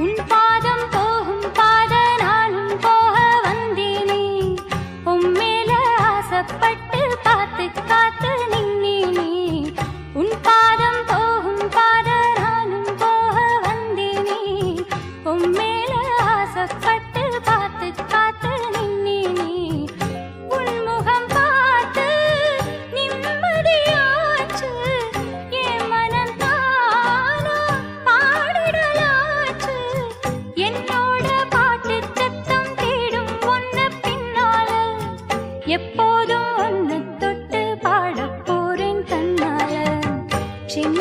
உன் பாதம் போகும் பாத நானும் போக வந்தேனே, உம்மேல ஆசைப்பட்டு காத்து காத்து நின்னேனே. உன் பாதம் போகும் பாத நானும் போக வந்தேனே, உம்மேல ஆசைப்பட்டு காத்து காத்து நின்னேனே. உன் முகம் பார்த்து நிம்மதியாச்சு, என் மனம் தானா பாடிடலாச்சு. என்னோட பாட்டு சத்தம் தேடும் ஒன்ன பின்னால, எப்போதும் ஒன்னு தொட்டு பாடப் போறேன் தன்னால. சின்ன